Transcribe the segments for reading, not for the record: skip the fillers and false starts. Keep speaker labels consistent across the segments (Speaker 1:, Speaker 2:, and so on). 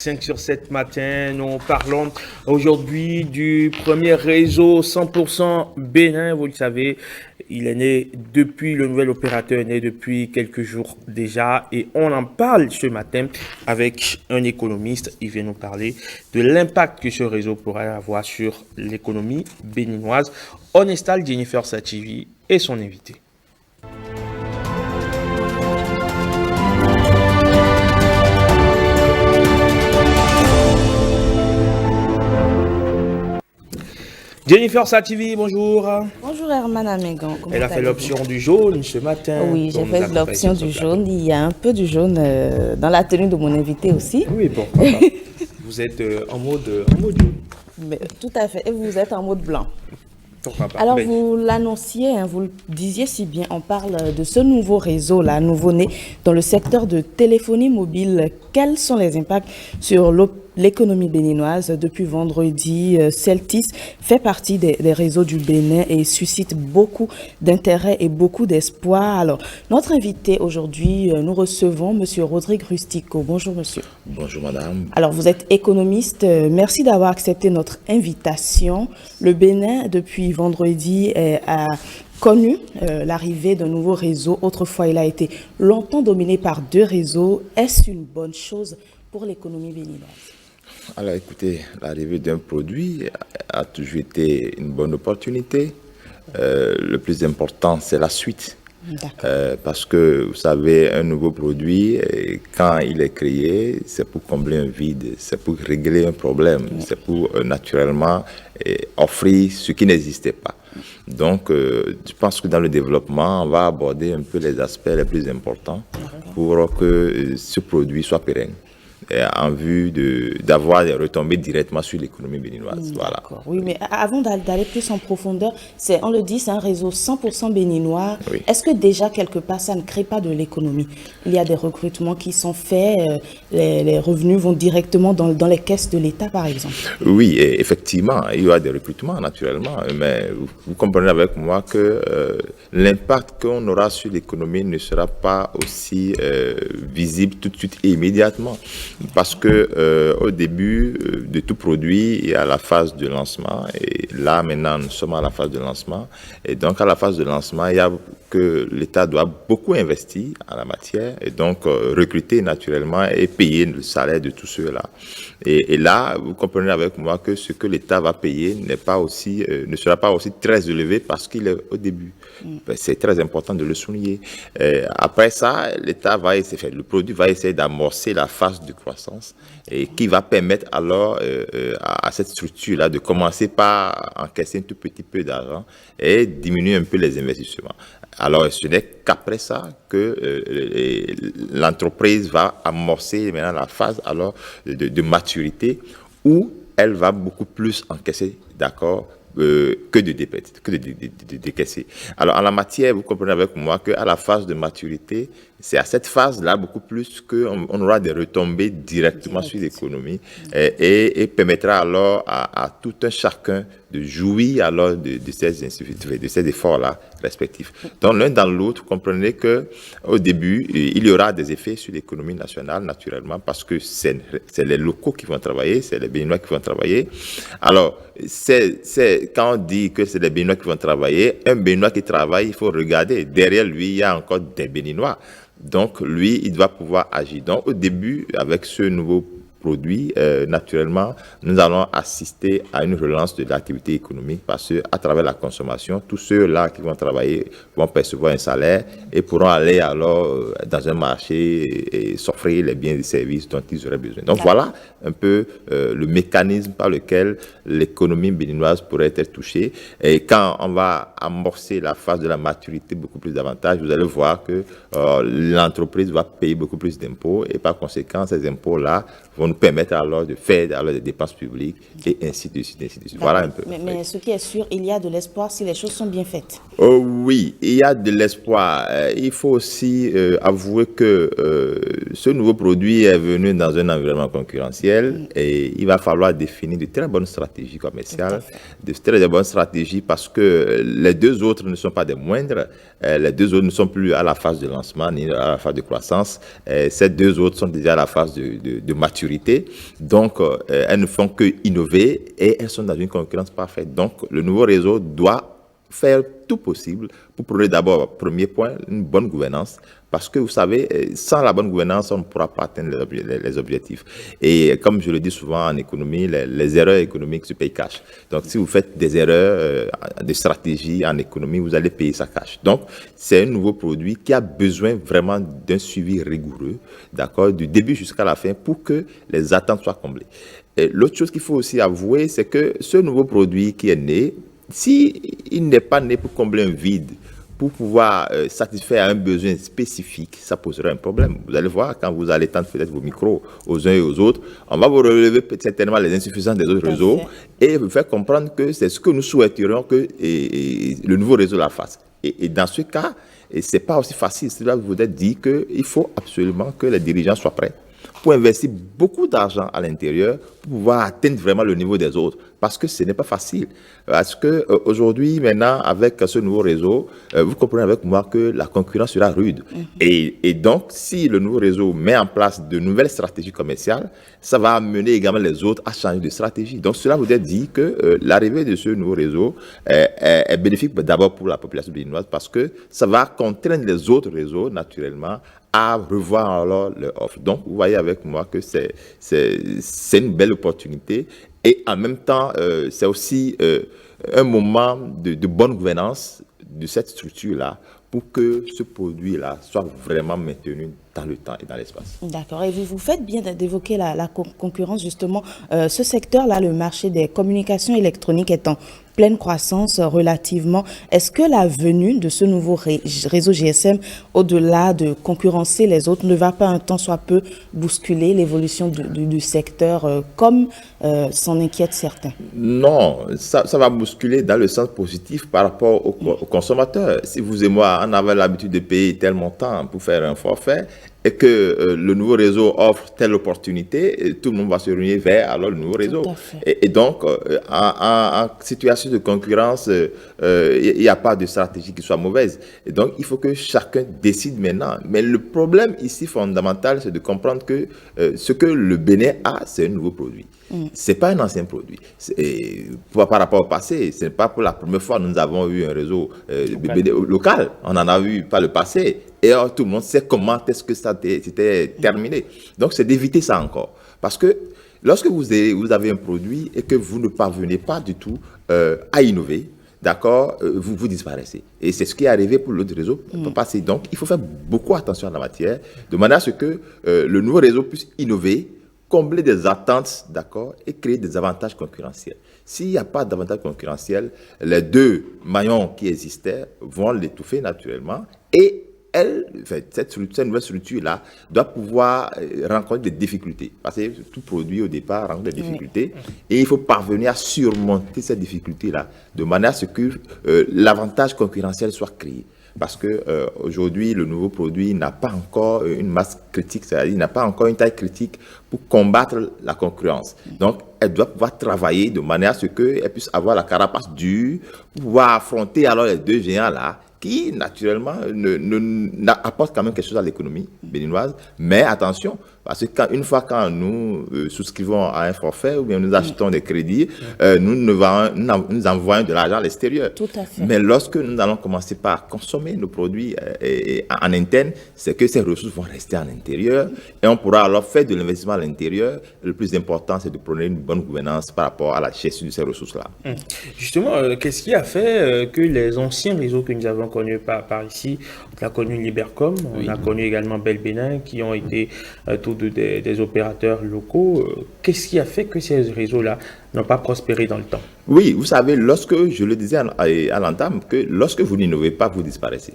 Speaker 1: 5 sur 7 matin, nous parlons aujourd'hui du premier réseau 100% Bénin. Vous le savez, il est né depuis, le nouvel opérateur est né depuis quelques jours déjà et on en parle ce matin avec un économiste. Il vient nous parler de l'impact que ce réseau pourrait avoir sur l'économie béninoise. On installe Jennifer Sachivi et son invité. Jennifer Sachivi, bonjour.
Speaker 2: Bonjour Herman Amégan.
Speaker 1: Elle a fait l'option du jaune ce matin.
Speaker 2: Oui, j'ai fait l'option du jaune. Il y a un peu du jaune dans la tenue de mon invité aussi.
Speaker 1: Oui, bon, vous êtes en mode jaune.
Speaker 2: Mais, tout à fait. Et vous êtes en mode blanc.
Speaker 1: Alors,
Speaker 2: vous l'annonciez, vous le disiez si bien, on parle de ce nouveau réseau, là, nouveau-né, dans le secteur de téléphonie mobile. Quels sont les impacts sur l'économie béninoise? Depuis vendredi, Celtis fait partie des réseaux du Bénin et suscite beaucoup d'intérêt et beaucoup d'espoir. Alors, notre invité aujourd'hui, nous recevons M. Rodrigue Rustico. Bonjour, monsieur.
Speaker 3: Bonjour, madame.
Speaker 2: Alors, vous êtes économiste. Merci d'avoir accepté notre invitation. Le Bénin, depuis vendredi, a connu l'arrivée d'un nouveau réseau. Autrefois, il a été longtemps dominé par deux réseaux. Est-ce une bonne chose pour l'économie béninoise?
Speaker 3: Alors écoutez, l'arrivée d'un produit a toujours été une bonne opportunité. Le plus important, c'est la suite. Parce que, vous savez, un nouveau produit, quand il est créé, c'est pour combler un vide, c'est pour régler un problème, c'est pour naturellement offrir ce qui n'existait pas. Donc, je pense que dans le développement, on va aborder un peu les aspects les plus importants pour que ce produit soit pérenne, en vue d'avoir des retombées directement sur l'économie béninoise. Voilà.
Speaker 2: Oui, mais avant d'aller plus en profondeur, on le dit, c'est un réseau 100% béninois.
Speaker 3: Oui.
Speaker 2: Est-ce que déjà, quelque part, ça ne crée pas de l'économie? Il y a des recrutements qui sont faits, les revenus vont directement dans les caisses de l'État, par exemple.
Speaker 3: Oui, effectivement, il y aura des recrutements, naturellement, mais vous comprenez avec moi que l'impact qu'on aura sur l'économie ne sera pas aussi visible tout de suite et immédiatement. Parce que au début de tout produit, il y a la phase de lancement. Et là, maintenant, nous sommes à la phase de lancement. Et donc, à la phase de lancement, il y a que l'État doit beaucoup investir en la matière. Et donc, recruter naturellement et payer le salaire de tous ceux-là. Et là, vous comprenez avec moi que ce que l'État va payer ne sera pas aussi très élevé parce qu'il est au début. C'est très important de le souligner. Après ça, le produit va essayer d'amorcer la phase de croissance et qui va permettre alors à cette structure-là de commencer par encaisser un tout petit peu d'argent et diminuer un peu les investissements. Alors, ce n'est qu'après ça que l'entreprise va amorcer maintenant la phase alors de maturité où elle va beaucoup plus encaisser, d'accord, que de décaisser. Alors, en la matière, vous comprenez avec moi qu'à la phase de maturité, c'est à cette phase-là beaucoup plus qu'on aura des retombées directement sur l'économie et permettra alors à tout un chacun de jouir alors de ces efforts-là respectifs. Donc, l'un dans l'autre, vous comprenez qu'au début, il y aura des effets sur l'économie nationale, naturellement, parce que c'est les locaux qui vont travailler, c'est les Béninois qui vont travailler. Alors, quand on dit que c'est les Béninois qui vont travailler, un Béninois qui travaille, il faut regarder, derrière lui, il y a encore des Béninois. Donc, lui, il doit pouvoir agir. Donc, au début, avec ce nouveau produit, naturellement, nous allons assister à une relance de l'activité économique parce qu'à travers la consommation, tous ceux-là qui vont travailler vont percevoir un salaire et pourront aller alors dans un marché et s'offrir les biens et services dont ils auraient besoin. Donc, voilà un peu le mécanisme par lequel l'économie béninoise pourrait être touchée. Et quand on va amorcer la phase de la maturité beaucoup plus davantage, vous allez voir que l'entreprise va payer beaucoup plus d'impôts et par conséquent, ces impôts-là vont nous permettre alors de faire alors des dépenses publiques et ainsi de suite, ainsi de suite. Voilà un peu.
Speaker 2: Mais ce qui est sûr, il y a de l'espoir si les choses sont bien faites.
Speaker 3: Oh oui, il y a de l'espoir. Il faut aussi avouer que ce nouveau produit est venu dans un environnement concurrentiel et il va falloir définir de très bonnes stratégies commerciales, de très bonnes stratégies parce que les deux autres ne sont pas des moindres. Les deux autres ne sont plus à la phase de lancement ni à la phase de croissance. Ces deux autres sont déjà à la phase de maturité. rentabilité. Donc, elles ne font que innover et elles sont dans une concurrence parfaite. Donc, le nouveau réseau doit faire tout possible pour produire d'abord, premier point, une bonne gouvernance. Parce que vous savez, sans la bonne gouvernance, on ne pourra pas atteindre les objectifs. Et comme je le dis souvent en économie, les erreurs économiques se payent cash. Donc, si vous faites des erreurs de stratégie en économie, vous allez payer ça cash. Donc, c'est un nouveau produit qui a besoin vraiment d'un suivi rigoureux, d'accord, du début jusqu'à la fin pour que les attentes soient comblées. Et l'autre chose qu'il faut aussi avouer, c'est que ce nouveau produit qui est né, s'il n'est pas né pour combler un vide, pour pouvoir satisfaire un besoin spécifique, ça posera un problème. Vous allez voir, quand vous allez tendre peut-être vos micros aux uns et aux autres, on va vous relever certainement les insuffisances des autres réseaux et vous faire comprendre que c'est ce que nous souhaiterions que le nouveau réseau la fasse. Et dans ce cas, ce n'est pas aussi facile. Cela voudrait dire qu'il faut absolument que les dirigeants soient prêts pour investir beaucoup d'argent à l'intérieur pour pouvoir atteindre vraiment le niveau des autres. Parce que ce n'est pas facile. Parce que aujourd'hui, maintenant, avec ce nouveau réseau, vous comprenez avec moi que la concurrence sera rude. Et donc, si le nouveau réseau met en place de nouvelles stratégies commerciales, ça va amener également les autres à changer de stratégie. Donc, cela voudrait dire que l'arrivée de ce nouveau réseau est bénéfique d'abord pour la population béninoise parce que ça va contraindre les autres réseaux, naturellement, à revoir alors leur offre. Donc, vous voyez avec moi que c'est une belle opportunité. Et en même temps, c'est aussi un moment de bonne gouvernance de cette structure-là pour que ce produit-là soit vraiment maintenu dans le temps et dans l'espace.
Speaker 2: D'accord. Et vous faites bien d'évoquer la concurrence, justement. Ce secteur-là, le marché des communications électroniques est en pleine croissance relativement. Est-ce que la venue de ce nouveau réseau GSM, au-delà de concurrencer les autres, ne va pas un temps soit peu bousculer l'évolution du secteur comme s'en inquiètent certains?
Speaker 3: Non, ça va bousculer dans le sens positif par rapport aux consommateurs. Si vous et moi, on avait l'habitude de payer tel montant pour faire un forfait, et que le nouveau réseau offre telle opportunité, tout le monde va se ruiner vers alors le nouveau réseau. Et donc, en situation de concurrence, il n'y a pas de stratégie qui soit mauvaise. Et donc, il faut que chacun décide maintenant. Mais le problème ici fondamental, c'est de comprendre que ce que le Bénin a, c'est un nouveau produit. Ce n'est pas un ancien produit. Par rapport au passé, ce n'est pas pour la première fois que nous avons eu un réseau local. On en a eu par le passé. Et alors, tout le monde sait comment est-ce que ça s'était terminé. Donc, c'est d'éviter ça encore. Parce que lorsque vous avez un produit et que vous ne parvenez pas du tout à innover, d'accord, vous disparaissez. Et c'est ce qui est arrivé pour l'autre réseau passé. Donc, il faut faire beaucoup attention à la matière, de manière à ce que le nouveau réseau puisse innover, combler des attentes, d'accord, et créer des avantages concurrentiels. S'il n'y a pas d'avantages concurrentiels, les deux maillons qui existaient vont l'étouffer naturellement et cette nouvelle structure-là doit pouvoir rencontrer des difficultés. Parce que tout produit au départ rencontre des difficultés et il faut parvenir à surmonter ces difficultés-là de manière à ce que l'avantage concurrentiel soit créé. Parce que aujourd'hui, le nouveau produit n'a pas encore une masse critique, c'est-à-dire il n'a pas encore une taille critique pour combattre la concurrence. Donc, elle doit pouvoir travailler de manière à ce qu'elle puisse avoir la carapace dure pour pouvoir affronter alors les deux géants-là qui, naturellement, apportent quand même quelque chose à l'économie béninoise. Mais attention, parce que une fois quand nous souscrivons à un forfait ou bien nous achetons des crédits, nous envoyons de l'argent à l'extérieur.
Speaker 2: Tout à fait.
Speaker 3: Mais lorsque nous allons commencer par consommer nos produits en interne, c'est que ces ressources vont rester en intérieur et on pourra alors faire de l'investissement à l'intérieur. Le plus important, c'est de prendre une bonne gouvernance par rapport à la gestion de ces ressources-là.
Speaker 1: Justement, qu'est-ce qui a fait que les anciens réseaux que nous avons connus par ici, on a connu Libercom, on a connu également Bell Bénin, qui ont été tous des opérateurs locaux, qu'est-ce qui a fait que ces réseaux-là n'ont pas prospéré dans le temps?
Speaker 3: Oui, vous savez, lorsque, je le disais à l'entame, que lorsque vous n'innovez pas, vous disparaissez.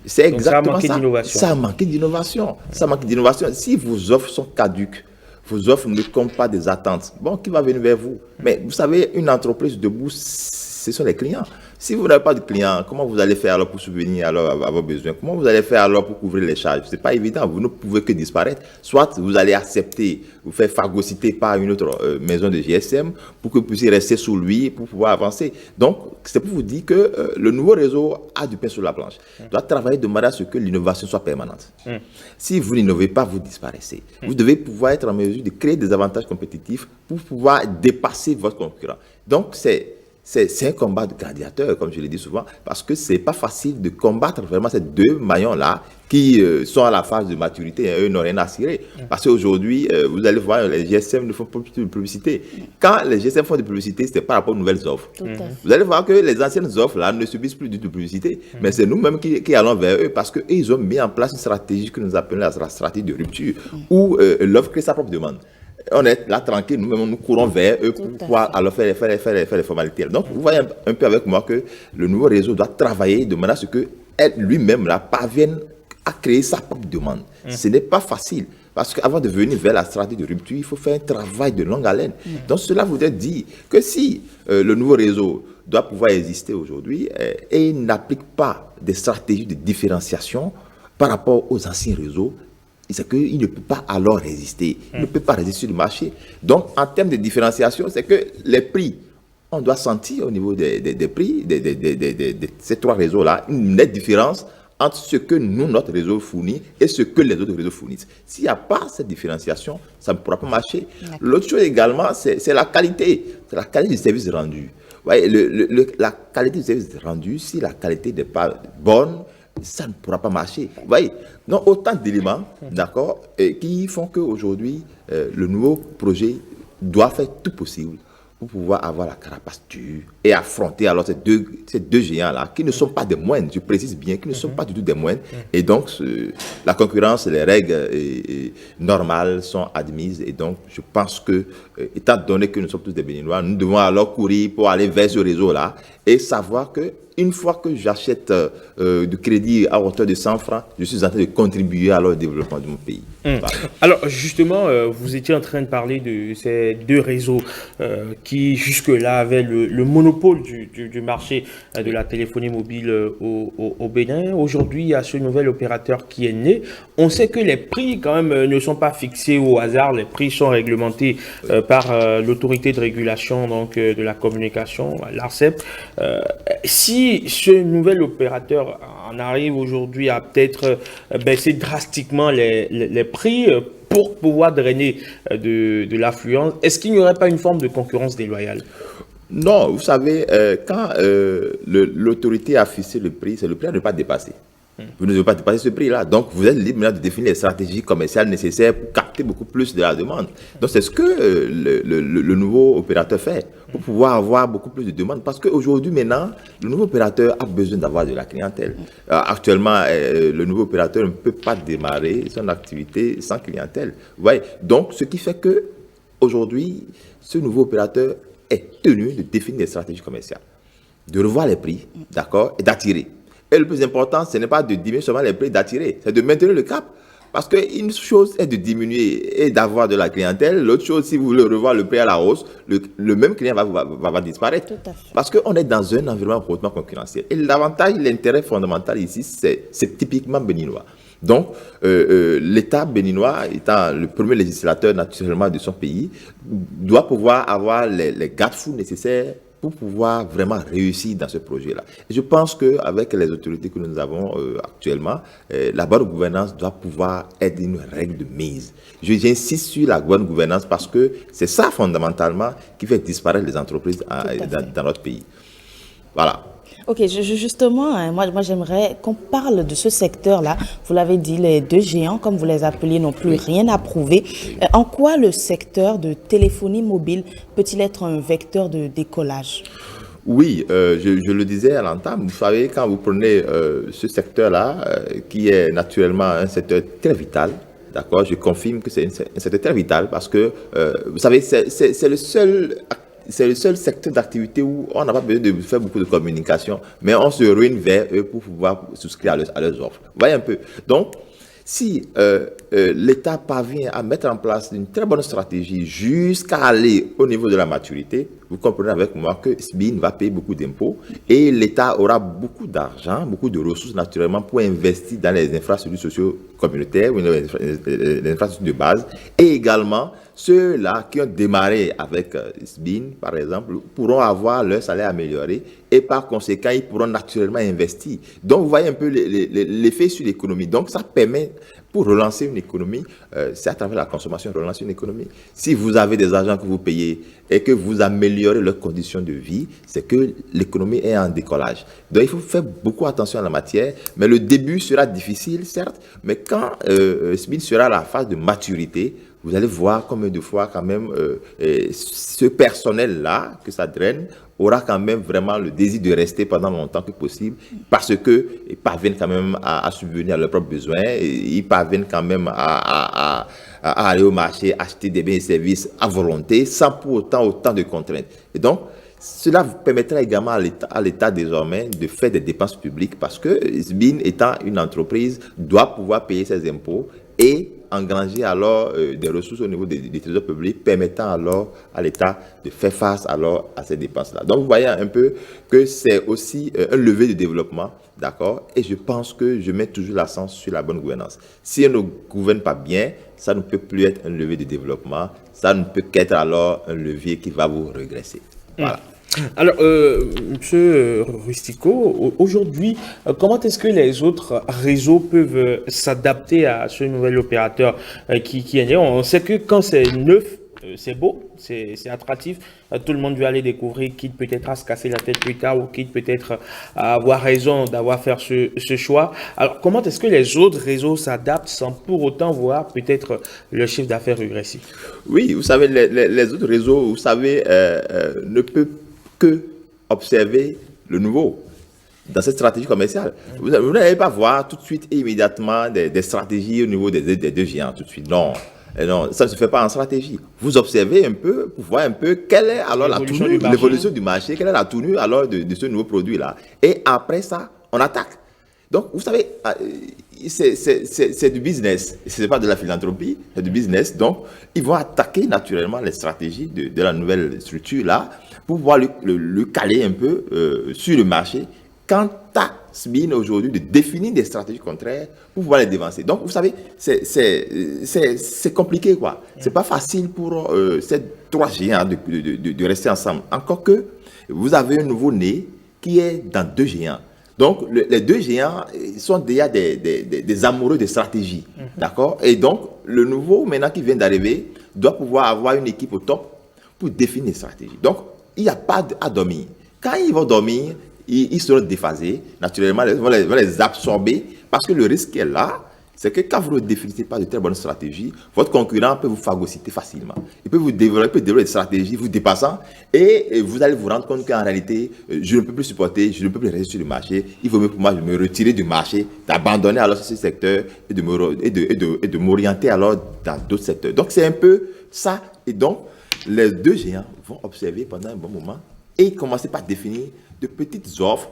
Speaker 3: C'est exactement ça. Ça a manqué d'innovation. Ça a manqué d'innovation. Si vos offres sont caduques, vos offres ne comptent pas des attentes, bon, qui va venir vers vous? Mais vous savez, une entreprise debout, ce sont les clients. Si vous n'avez pas de clients, comment vous allez faire alors pour subvenir à vos besoins? Comment vous allez faire alors pour couvrir les charges? Ce n'est pas évident, vous ne pouvez que disparaître. Soit vous allez accepter, vous faire phagocyter par une autre maison de GSM pour que vous puissiez rester sous lui pour pouvoir avancer. Donc, c'est pour vous dire que le nouveau réseau a du pain sur la planche. Il doit travailler de manière à ce que l'innovation soit permanente. Si vous n'innovez pas, vous disparaissez. Vous devez pouvoir être en mesure de créer des avantages compétitifs pour pouvoir dépasser votre concurrent. Donc, c'est un combat de gladiateurs, comme je le dis souvent, parce que c'est pas facile de combattre vraiment ces deux maillons-là qui sont à la phase de maturité et eux n'ont rien à cirer. Parce qu'aujourd'hui, vous allez voir, les GSM ne font plus de publicité. Quand les GSM font de publicité, c'est par rapport aux nouvelles offres. Vous allez voir que les anciennes offres-là ne subissent plus du tout de publicité, mais c'est nous-mêmes qui allons vers eux parce qu'ils ont mis en place une stratégie que nous appelons la stratégie de rupture, où l'offre crée sa propre demande. On est là tranquille, nous-mêmes nous courons vers eux pour pouvoir alors faire les formalités. Donc, vous voyez un peu avec moi que le nouveau réseau doit travailler de manière à ce que lui-même là parvienne à créer sa propre demande. Ce n'est pas facile. Parce qu'avant de venir vers la stratégie de rupture, il faut faire un travail de longue haleine. Donc cela voudrait dire que si le nouveau réseau doit pouvoir exister aujourd'hui et il n'applique pas des stratégies de différenciation par rapport aux anciens réseaux, c'est qu'il ne peut pas alors résister. Il ne peut pas résister sur le marché. Donc, en termes de différenciation, c'est que les prix, on doit sentir au niveau des prix de ces trois réseaux-là une nette différence entre ce que nous, notre réseau fournit et ce que les autres réseaux fournissent. S'il n'y a pas cette différenciation, ça ne pourra pas marcher. L'autre chose également, c'est la qualité. C'est la qualité du service rendu. Ouais, la qualité du service rendu, si la qualité n'est pas bonne, ça ne pourra pas marcher. Vous voyez, donc autant d'éléments, d'accord, qui font qu'aujourd'hui, le nouveau projet doit faire tout possible pour pouvoir avoir la carapace dure et affronter alors ces deux géants-là, qui ne sont pas des moindres, je précise bien, qui ne sont pas du tout des moindres. Et donc, la concurrence, les règles normales sont admises. Et donc, je pense que, étant donné que nous sommes tous des Béninois, nous devons alors courir pour aller vers ce réseau-là et savoir que une fois que j'achète du crédit à hauteur de 100 francs, je suis en train de contribuer à au développement de mon pays. Voilà.
Speaker 1: Alors, justement, vous étiez en train de parler de ces deux réseaux qui, jusque-là, avaient le monopole du marché de la téléphonie mobile au Bénin. Aujourd'hui, il y a ce nouvel opérateur qui est né. On sait que les prix, quand même, ne sont pas fixés au hasard. Les prix sont réglementés par l'autorité de régulation donc, de la communication, l'ARCEP. Si ce nouvel opérateur en arrive aujourd'hui à peut-être baisser drastiquement les prix pour pouvoir drainer de l'affluence, est-ce qu'il n'y aurait pas une forme de concurrence déloyale?
Speaker 3: Non, vous savez, quand l'autorité a fixé le prix, c'est le prix à ne pas dépasser. Vous ne devez pas dépasser ce prix-là. Donc, vous êtes libre maintenant de définir les stratégies commerciales nécessaires pour capter beaucoup plus de la demande. Donc, c'est ce que le nouveau opérateur fait pour pouvoir avoir beaucoup plus de demandes. Parce qu'aujourd'hui, maintenant, le nouveau opérateur a besoin d'avoir de la clientèle. Actuellement, le nouveau opérateur ne peut pas démarrer son activité sans clientèle. Vous voyez? Donc, ce qui fait que aujourd'hui, ce nouveau opérateur est tenu de définir des stratégies commerciales, de revoir les prix, d'accord, et d'attirer. Et le plus important, ce n'est pas de diminuer seulement les prix, d'attirer, c'est de maintenir le cap. Parce qu'une chose est de diminuer et d'avoir de la clientèle. L'autre chose, si vous voulez revoir le prix à la hausse, le même client va disparaître.
Speaker 2: Tout à fait.
Speaker 3: Parce qu'on est dans un environnement hautement concurrentiel. Et l'avantage, l'intérêt fondamental ici, c'est typiquement béninois. Donc, l'État béninois, étant le premier législateur naturellement de son pays, doit pouvoir avoir les garde-fous nécessaires pour pouvoir vraiment réussir dans ce projet-là. Et je pense qu'avec les autorités que nous avons actuellement, la bonne gouvernance doit pouvoir être une règle de mise. J'insiste sur la bonne gouvernance parce que c'est ça fondamentalement qui fait disparaître les entreprises dans notre pays. Voilà.
Speaker 2: Ok, justement, hein, moi j'aimerais qu'on parle de ce secteur-là. Vous l'avez dit, les deux géants, comme vous les appelez, n'ont plus rien à prouver. En quoi le secteur de téléphonie mobile peut-il être un vecteur de décollage?
Speaker 3: Oui, je le disais à l'entame, vous savez, quand vous prenez ce secteur-là, qui est naturellement un secteur très vital, d'accord, je confirme que c'est un secteur très vital parce que, vous savez, c'est le seul secteur d'activité où on n'a pas besoin de faire beaucoup de communication, mais on se ruine vers eux pour pouvoir souscrire à leurs offres. Vous voyez un peu. Donc, Si l'État parvient à mettre en place une très bonne stratégie jusqu'à aller au niveau de la maturité, vous comprenez avec moi que SBIN va payer beaucoup d'impôts et l'État aura beaucoup d'argent, beaucoup de ressources naturellement pour investir dans les infrastructures socio-communautaires ou les infrastructures de base. Et également, ceux-là qui ont démarré avec SBIN, par exemple, pourront avoir leur salaire amélioré et par conséquent, ils pourront naturellement investir. Donc, vous voyez un peu l'effet sur l'économie. Donc, ça permet, pour relancer une économie, c'est à travers la consommation, relancer une économie. Si vous avez des agents que vous payez et que vous améliorez leurs conditions de vie, c'est que l'économie est en décollage. Donc, il faut faire beaucoup attention à la matière, mais le début sera difficile, certes, mais quand SBIN sera à la phase de maturité, vous allez voir combien de fois quand même ce personnel-là que ça draine aura quand même vraiment le désir de rester pendant longtemps que possible parce qu'ils parviennent quand même à subvenir à leurs propres besoins, ils parviennent quand même à aller au marché, acheter des biens et services à volonté sans pour autant de contraintes. Et donc, cela vous permettra également à l'État désormais de faire des dépenses publiques parce que SBIN étant une entreprise doit pouvoir payer ses impôts et engranger alors des ressources au niveau des trésors publics permettant alors à l'État de faire face alors à ces dépenses-là. Donc vous voyez un peu que c'est aussi un levier de développement, d'accord? Et je pense que je mets toujours l'accent sur la bonne gouvernance. Si on ne gouverne pas bien, ça ne peut plus être un levier de développement, ça ne peut qu'être alors un levier qui va vous régresser. Voilà.
Speaker 1: Alors, Monsieur Rustico, aujourd'hui, comment est-ce que les autres réseaux peuvent s'adapter à ce nouvel opérateur qui est né? On sait que quand c'est neuf, c'est beau, c'est attractif. Tout le monde veut aller découvrir, quitte peut-être à se casser la tête plus tard ou quitte peut-être à avoir raison d'avoir fait ce choix. Alors, comment est-ce que les autres réseaux s'adaptent sans pour autant voir peut-être le chiffre d'affaires régressif?
Speaker 3: Oui, vous savez, les autres réseaux, vous savez, ne peuvent que observer le nouveau dans cette stratégie commerciale. Vous n'allez pas voir tout de suite et immédiatement des stratégies au niveau des deux géants tout de suite. Non. Non, ça ne se fait pas en stratégie. Vous observez un peu pour voir un peu quelle est alors l'évolution du marché, quelle est la tournure alors de ce nouveau produit-là. Et après ça, on attaque. Donc, vous savez, c'est du business. Ce n'est pas de la philanthropie, c'est du business. Donc, ils vont attaquer naturellement les stratégies de la nouvelle structure-là pour pouvoir le caler un peu sur le marché. Quant à SBIN aujourd'hui de définir des stratégies contraires pour pouvoir les dévancer. Donc, vous savez, c'est compliqué, quoi. C'est pas facile pour ces trois géants de rester ensemble. Encore que vous avez un nouveau-né qui est dans deux géants. Donc, les deux géants sont déjà des amoureux de stratégie. D'accord? Et donc, le nouveau, maintenant, qui vient d'arriver, doit pouvoir avoir une équipe au top pour définir les stratégies. Donc, il n'y a pas à dormir. Quand ils vont dormir, ils seront déphasés. Naturellement, ils vont les absorber parce que le risque est là. C'est que quand vous ne définissez pas de très bonnes stratégies, votre concurrent peut vous phagocyter facilement. Il peut développer des stratégies vous dépassant et vous allez vous rendre compte qu'en réalité, je ne peux plus supporter, je ne peux plus rester sur le marché. Il vaut mieux pour moi de me retirer du marché, d'abandonner alors ce secteur et de m'orienter alors dans d'autres secteurs. Donc, c'est un peu ça. Et donc, les deux géants vont observer pendant un bon moment et commencer par définir de petites offres,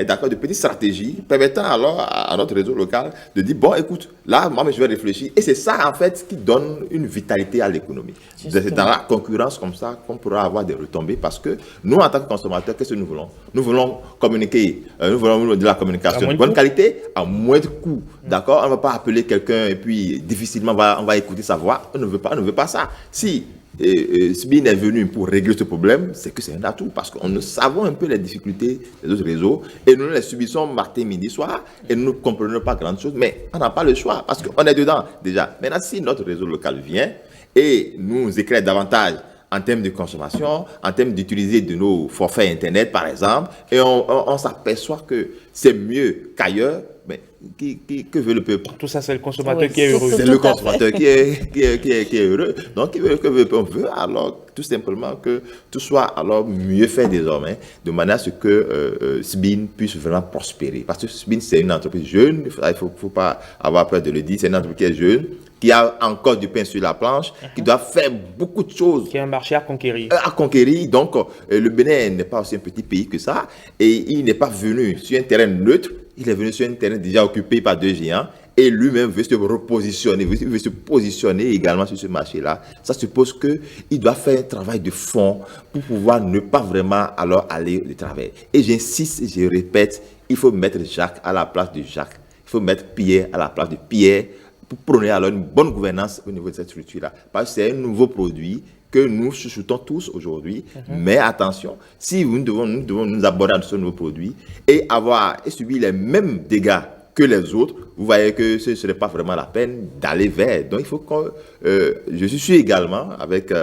Speaker 3: d'accord, de petites stratégies permettant alors à notre réseau local de dire, bon, écoute, là, moi, je vais réfléchir. Et c'est ça, en fait, qui donne une vitalité à l'économie. C'est dans la concurrence comme ça qu'on pourra avoir des retombées parce que nous, en tant que consommateurs, qu'est-ce que nous voulons? Nous voulons communiquer, nous voulons de la communication de bonne qualité à moindre coût. D'accord? On ne va pas appeler quelqu'un et puis difficilement on va écouter sa voix. On ne veut pas ça. Si SBIN est venu pour régler ce problème, c'est que c'est un atout parce que nous savons un peu les difficultés des autres réseaux et nous les subissons matin, midi, soir et nous ne comprenons pas grand chose, mais on n'a pas le choix parce qu'on est dedans déjà. Maintenant, si notre réseau local vient et nous éclaire davantage en termes de consommation, en termes d'utiliser de nos forfaits Internet, par exemple, et on s'aperçoit que c'est mieux qu'ailleurs, mais que veut le peuple?
Speaker 1: Tout ça, c'est le consommateur qui est heureux.
Speaker 3: C'est le consommateur qui est heureux. Donc, on veut alors tout simplement que tout soit alors mieux fait désormais, de manière à ce que SBIN puisse vraiment prospérer. Parce que SBIN, c'est une entreprise jeune, il ne faut pas avoir peur de le dire, c'est une entreprise qui est jeune, qui a encore du pain sur la planche, qui doit faire beaucoup de choses.
Speaker 1: Qui a un marché à conquérir.
Speaker 3: À conquérir. Donc, le Bénin n'est pas aussi un petit pays que ça, et il n'est pas venu sur un terrain neutre. Il est venu sur un terrain déjà occupé par deux géants et lui-même veut se repositionner, veut se positionner également sur ce marché-là, ça suppose qu'il doit faire un travail de fond pour pouvoir ne pas vraiment alors aller de travers. Et j'insiste et je répète, il faut mettre Jacques à la place de Jacques. Il faut mettre Pierre à la place de Pierre pour prôner alors une bonne gouvernance au niveau de cette structure-là. Parce que c'est un nouveau produit que nous chouchoutons tous aujourd'hui. Mais attention, si nous devons nous aborder à ce nouveau produit et subir les mêmes dégâts que les autres, vous voyez que ce ne serait pas vraiment la peine d'aller vers. Donc il faut que je suis également avec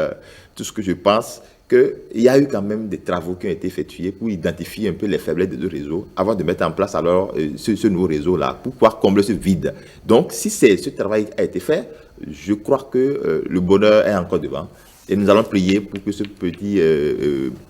Speaker 3: tout ce que je pense qu'il y a eu quand même des travaux qui ont été effectués pour identifier un peu les faiblesses des deux réseaux avant de mettre en place alors ce nouveau réseau-là pour pouvoir combler ce vide. Donc si ce travail a été fait, je crois que le bonheur est encore devant. Et nous allons prier pour que ce petit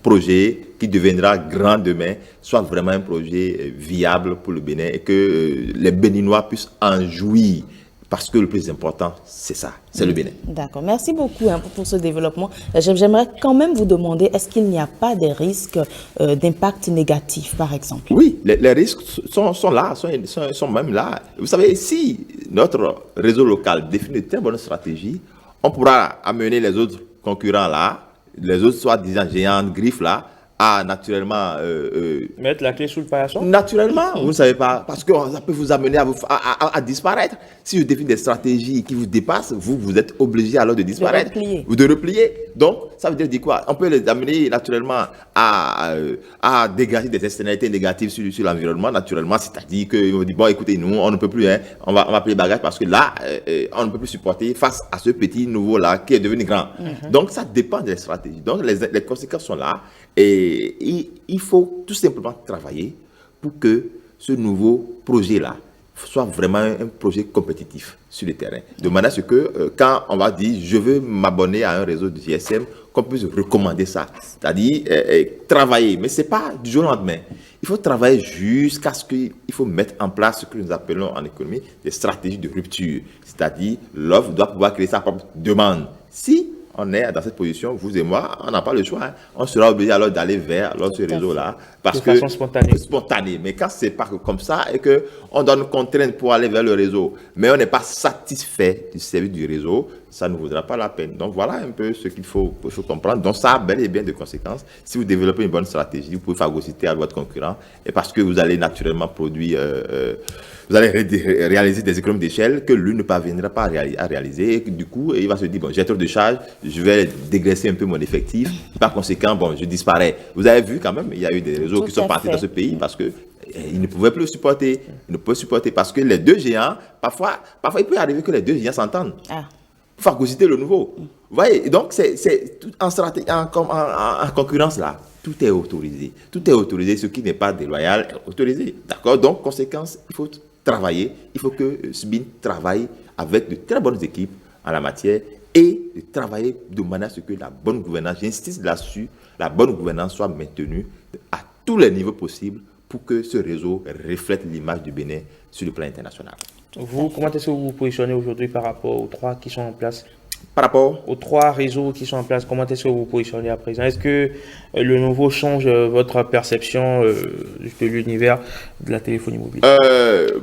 Speaker 3: projet qui deviendra grand demain soit vraiment un projet viable pour le Bénin et que les Béninois puissent en jouir. Parce que le plus important, c'est ça, c'est le Bénin.
Speaker 2: D'accord, merci beaucoup pour ce développement. J'aimerais quand même vous demander, est-ce qu'il n'y a pas des risques d'impact négatif, par exemple?
Speaker 3: Oui, les risques sont là, sont même là. Vous savez, si notre réseau local définit de très bonnes stratégies, on pourra amener les autres concurrents là, les autres soi-disant géants de griffes là, à naturellement...
Speaker 1: mettre la clé sous le paillasson?
Speaker 3: Naturellement, vous ne savez pas, parce que ça peut vous amener à disparaître. Si je définis des stratégies qui vous dépassent, vous êtes obligé alors de disparaître. Ou de replier. Donc, ça veut dire quoi? On peut les amener naturellement à dégager des externalités négatives sur l'environnement, naturellement, c'est-à-dire qu'ils vont dire, bon, écoutez, nous, on ne peut plus, on va payer bagage parce que là, on ne peut plus supporter face à ce petit nouveau-là qui est devenu grand. Donc, ça dépend des stratégies. Donc, les conséquences sont là. Et il faut tout simplement travailler pour que ce nouveau projet-là soit vraiment un projet compétitif sur le terrain. De manière à ce que quand on va dire je veux m'abonner à un réseau de GSM, qu'on puisse recommander ça. C'est-à-dire travailler. Mais ce n'est pas du jour au lendemain. Il faut travailler jusqu'à ce qu'il faut mettre en place ce que nous appelons en économie des stratégies de rupture. C'est-à-dire l'offre doit pouvoir créer sa propre demande. Si on est dans cette position, vous et moi, on n'a pas le choix. On sera obligé alors d'aller vers ce réseau-là. Parce
Speaker 1: de façon spontanée.
Speaker 3: Spontanée. Mais quand c'est pas comme ça et qu'on doit nous contraindre pour aller vers le réseau, mais on n'est pas satisfait du service du réseau, ça ne vaudra pas la peine. Donc voilà un peu ce qu'il faut comprendre. Donc ça a bel et bien de conséquences. Si vous développez une bonne stratégie, vous pouvez phagocyter à votre concurrent et parce que vous allez naturellement produire, vous allez réaliser des économies d'échelle que lui ne parviendra pas à réaliser. Et du coup, il va se dire, bon, j'ai trop de charges, je vais dégraisser un peu mon effectif. Par conséquent, bon, je disparais. Vous avez vu quand même, il y a eu des réseaux qui sont partis dans ce pays parce que ils ne pouvaient plus le supporter. Ils ne pouvaient supporter parce que les deux géants, parfois il peut arriver que les deux géants s'entendent. Pour phagocyter le nouveau. Vous voyez, donc c'est en concurrence là. Tout est autorisé. Tout est autorisé. Ce qui n'est pas déloyal est autorisé. D'accord? Donc, conséquence, il faut travailler. Il faut que SBIN travaille avec de très bonnes équipes en la matière et de travailler de manière à ce que la bonne gouvernance, j'insiste là-dessus, la bonne gouvernance soit maintenue à tous les niveaux possibles pour que ce réseau reflète l'image du Bénin sur le plan international.
Speaker 1: Vous, comment est-ce que vous vous positionnez aujourd'hui par rapport aux trois qui sont en place?
Speaker 3: Par rapport
Speaker 1: aux trois réseaux qui sont en place, comment est-ce que vous vous positionnez à présent? Est-ce que le nouveau change votre perception de l'univers de la téléphonie mobile?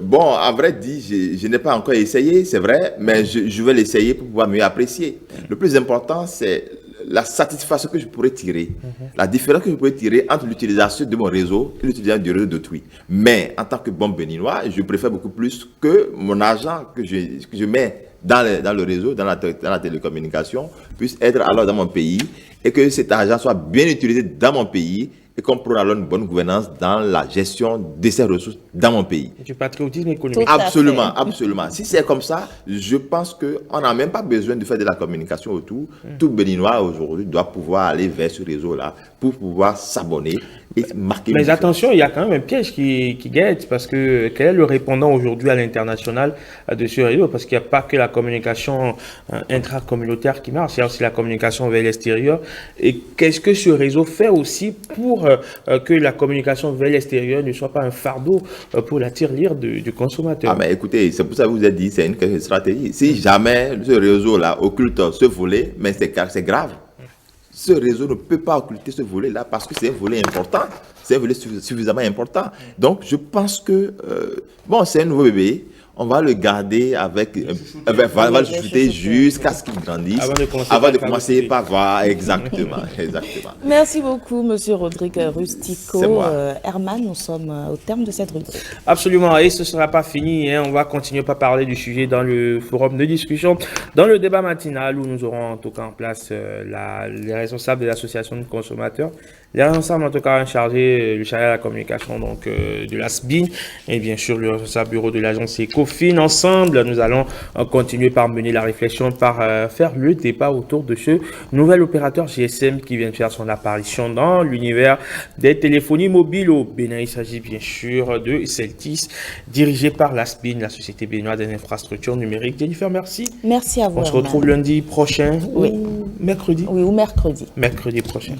Speaker 3: Bon, à vrai dire, je n'ai pas encore essayé, c'est vrai, mais je vais l'essayer pour pouvoir mieux apprécier. Le plus important, c'est la satisfaction que je pourrais tirer, la différence que je pourrais tirer entre l'utilisation de mon réseau et l'utilisation du réseau d'autrui. Mais en tant que bon béninois, je préfère beaucoup plus que mon argent que je mets dans le réseau, dans la télécommunication, puisse être alors dans mon pays et que cet argent soit bien utilisé dans mon pays et qu'on prenne alors une bonne gouvernance dans la gestion de ces ressources dans mon pays.
Speaker 1: Du patriotisme économique.
Speaker 3: Absolument, absolument. Si c'est comme ça, je pense qu'on n'a même pas besoin de faire de la communication autour. Tout Béninois aujourd'hui doit pouvoir aller vers ce réseau-là pour pouvoir s'abonner et marquer.
Speaker 1: Mais attention, il y a quand même un piège qui guette parce que quel est le répondant aujourd'hui à l'international de ce réseau? Parce qu'il n'y a pas que la communication intracommunautaire qui marche, il y a aussi la communication vers l'extérieur. Et qu'est-ce que ce réseau fait aussi pour que la communication vers l'extérieur ne soit pas un fardeau pour la tirelire du consommateur?
Speaker 3: Ah mais écoutez, c'est pour ça que je vous ai dit, c'est une stratégie. Si jamais ce réseau-là occulte ce volet, mais c'est grave. Ce réseau ne peut pas occulter ce volet-là parce que c'est un volet important. C'est un volet suffisamment important. Donc, je pense que, bon, c'est un nouveau bébé. on va le garder avec, on va le chouchouter jusqu'à ce qu'il grandisse, avant de commencer par voir, exactement.
Speaker 2: Merci beaucoup, Monsieur Rodrigue Rustico.
Speaker 3: C'est moi.
Speaker 2: Herman, nous sommes au terme de cette rubrique.
Speaker 1: Absolument, et ce ne sera pas fini, hein. On va continuer par parler du sujet dans le forum de discussion, dans le débat matinal où nous aurons en tout cas en place les responsables de l'association de consommateurs, les responsables en tout cas le chargé de la communication donc de la SBIN et bien sûr le responsable bureau de l'agence Ecofin. Ensemble, nous allons continuer par mener la réflexion, par faire le débat autour de ce nouvel opérateur GSM qui vient de faire son apparition dans l'univers des téléphonies mobiles au Bénin. Il s'agit bien sûr de Celtis, dirigé par la SBIN, la Société béninoise des infrastructures numériques. Jennifer, merci.
Speaker 2: Merci à vous.
Speaker 1: On se retrouve lundi prochain
Speaker 2: Oui.
Speaker 1: ou mercredi.
Speaker 2: Oui, ou mercredi.
Speaker 1: Mercredi prochain.